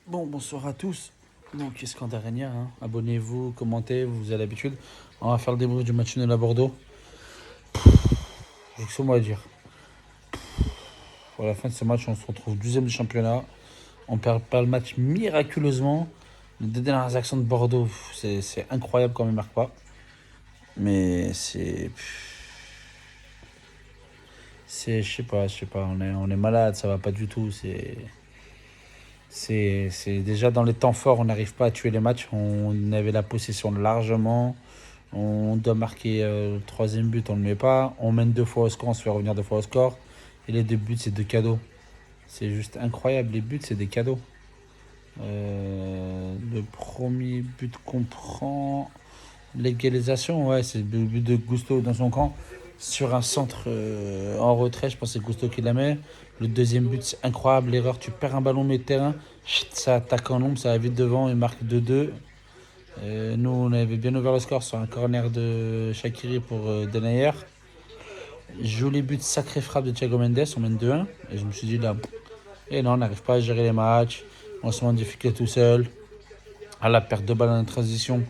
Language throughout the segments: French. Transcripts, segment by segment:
Bon, bonsoir à tous. Donc, Escandarenia, hein. Abonnez-vous, commentez, vous avez l'habitude. On va faire le débrief du match nul à Bordeaux. J'ai que ce mot à dire. À la fin de ce match, on se retrouve 12e du championnat. On perd pas le match miraculeusement. Les deux dernières actions de Bordeaux, c'est incroyable quand on ne marque pas. Mais je sais pas, on est malade, ça va pas du tout. C'est déjà dans les temps forts, on n'arrive pas à tuer les matchs. On avait la possession largement. On doit marquer le troisième but, on ne le met pas. On mène deux fois au score, on se fait revenir deux fois au score. Et les deux buts, c'est deux cadeaux. C'est juste incroyable. Les buts, c'est des cadeaux. Le premier but qu'on prend, l'égalisation, ouais, c'est le but de Gusto dans son camp. Sur un centre en retrait, je pense que c'est Gusto qui la met. Le deuxième but, c'est incroyable. L'erreur, tu perds un ballon au milieu de terrain. Chut, ça attaque en ombre, ça va vite devant et marque 2-2. Nous, on avait bien ouvert le score sur un corner de Shaqiri pour Denayer. Joli but, sacré frappe de Thiago Mendes, on mène 2-1. Et je me suis dit là, et non, on n'arrive pas à gérer les matchs. On se met en difficulté tout seul. À la perte de balle en transition,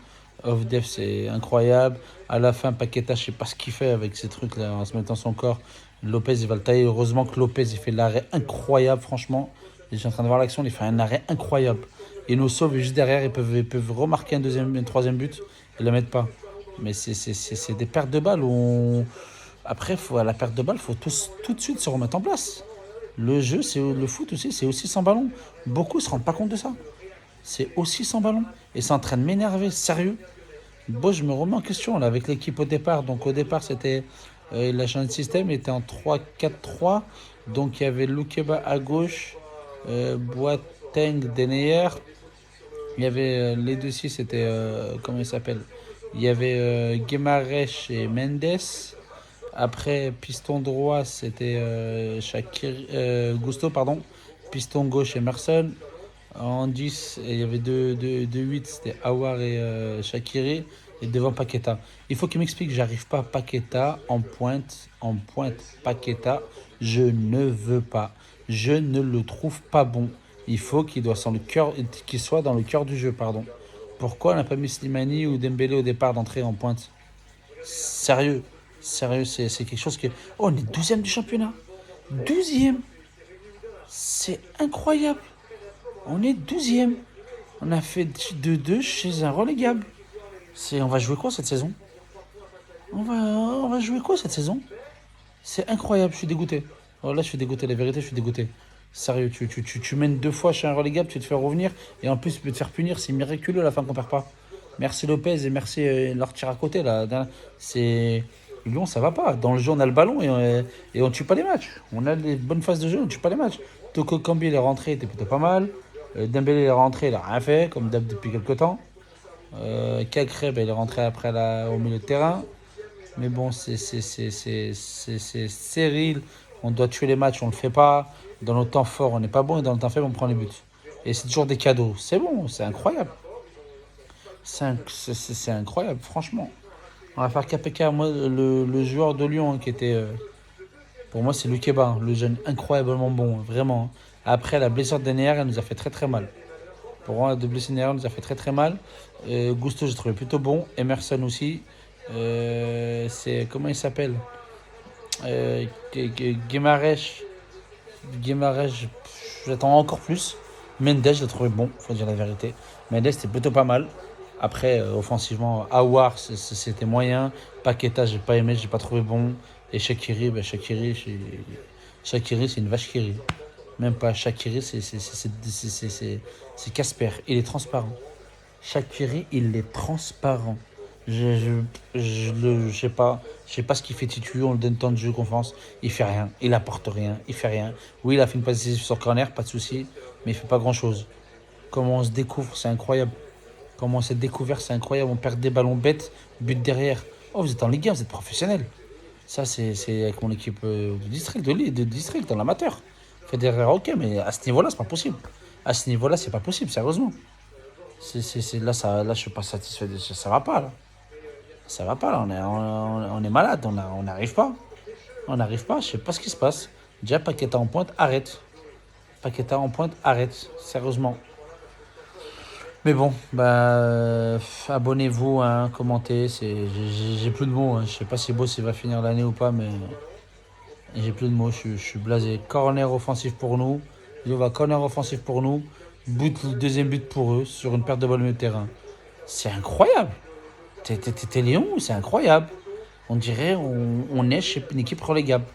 off def, c'est incroyable. À la fin, Paqueta, je sais pas ce qu'il fait avec ces trucs là, en se mettant son corps. Lopez, il va le tailler. Heureusement que Lopez, il fait l'arrêt incroyable, franchement. Je suis en train de voir l'action, il fait un arrêt incroyable. Et nous sauve juste derrière, ils peuvent remarquer un deuxième, un troisième but et ne le mettre pas. Mais c'est des pertes de balles où après, à la perte de balle, il faut tout de suite se remettre en place. Le jeu, le foot aussi, c'est aussi sans ballon. Beaucoup ne se rendent pas compte de ça. C'est aussi sans ballon. Et c'est en train de m'énerver, sérieux. Bon, je me remets en question là, avec l'équipe au départ. Donc au départ, c'était. Il a changé de système, il était en 3-4-3. Donc il y avait Loukeba à gauche, Boateng, Denayer. Il y avait les deux six, c'était. Comment il s'appelle. Il y avait Guimarães et Mendes. Après, piston droit, c'était Gusto, pardon. Piston gauche, Emerson. En 10, il y avait 2-8, c'était Awar et Shaqiri. Et devant Paqueta. Il faut qu'il m'explique, j'arrive pas. Paqueta en pointe, Paqueta, je ne veux pas. Je ne le trouve pas bon. Il faut qu'il soit dans le cœur du jeu, pardon. Pourquoi on n'a pas mis Slimani ou Dembélé au départ d'entrer en pointe? Sérieux, sérieux, c'est quelque chose que. Oh, on est 12e du championnat. 12e. C'est incroyable. On est 12e. On a fait 2-2 chez un relégable. On va jouer quoi cette saison? On va jouer quoi cette saison? C'est incroyable, je suis dégoûté. Oh, là, je suis dégoûté, la vérité, je suis dégoûté. Sérieux, tu mènes deux fois chez un relégable, tu te fais revenir, et en plus, tu peux te faire punir, c'est miraculeux à la fin qu'on perd pas. Merci Lopez et merci leur tir à côté, là. C'est. Lyon, ça va pas. Dans le jeu, on a le ballon et on tue pas les matchs. On a les bonnes phases de jeu, on tue pas les matchs. Toko Kambi, il est rentré, il était plutôt pas mal. Dembélé, il est rentré, il a rien fait, comme d'hab depuis quelques temps. Cacré, ben, il est rentré après au milieu de terrain. Mais bon, c'est stérile. On doit tuer les matchs, on le fait pas. Dans nos temps forts, on n'est pas bon. Et dans le temps faible, on prend les buts. Et c'est toujours des cadeaux. C'est bon, c'est incroyable. C'est incroyable, franchement. On va faire KPK. Moi, le joueur de Lyon qui était. Pour moi, c'est Lukeba, hein, le jeune incroyablement bon, vraiment. Après, la blessure de Denayer, elle nous a fait très très mal. Pour moi, de blessure de Denayer, elle nous a fait très très mal. Gusto, j'ai trouvé plutôt bon. Emerson aussi. C'est. Comment il s'appelle? Guimarães, j'attends encore plus. Mendes, je l'ai trouvé bon, faut dire la vérité. Mendes, c'était plutôt pas mal. Après, offensivement, Awar, c'était moyen. Paqueta, j'ai pas aimé, j'ai pas trouvé bon. Et Shaqiri, Shaqiri, c'est une vache qui rit. Même pas Shaqiri, c'est Casper. Il est transparent. Shaqiri, il est transparent. Je sais pas ce qu'il fait Titu, on le donne tant de jeu confiance, il fait rien, il apporte rien, il fait rien. Oui, il a fait une passe décisive sur corner, pas de souci, mais il fait pas grand chose. Comment on se découvre, c'est incroyable. Comment on s'est découvert, c'est incroyable. On perd des ballons bêtes, but derrière. Oh, vous êtes en Ligue 1, vous êtes professionnel. Ça, c'est avec mon équipe de district, de district, en amateur. Fait des erreurs, ok, mais à ce niveau-là, c'est pas possible. À ce niveau-là, c'est pas possible, sérieusement. Là, je suis pas satisfait de ça. Ça va pas, là. Ça va pas, là. On est malade, on n'arrive pas. On n'arrive pas, je sais pas ce qui se passe. Déjà, Paqueta en pointe, arrête. Paqueta en pointe, arrête. Sérieusement. Mais bon, abonnez-vous, hein, commentez. J'ai plus de mots. Hein. Je sais pas si Boss il va finir l'année ou pas, mais j'ai plus de mots. Je suis blasé. Corner offensif pour nous. Il va corner offensif pour nous. Le deuxième but pour eux sur une perte de balle au milieu de terrain. C'est incroyable. T'es Lyon, c'est incroyable. On dirait on est chez une équipe relégable.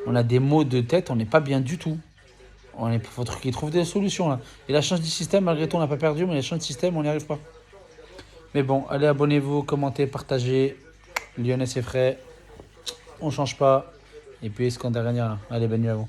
On a des mots de tête, on n'est pas bien du tout. Faut qu'ils trouvent des solutions là. Et la chance du système, malgré tout, on n'a pas perdu, mais la chance du système, on n'y arrive pas. Mais bon, allez, abonnez-vous, commentez, partagez. Lyonnais, c'est frais. On change pas. Et puis, Iskandar, allez, bonne nuit à vous.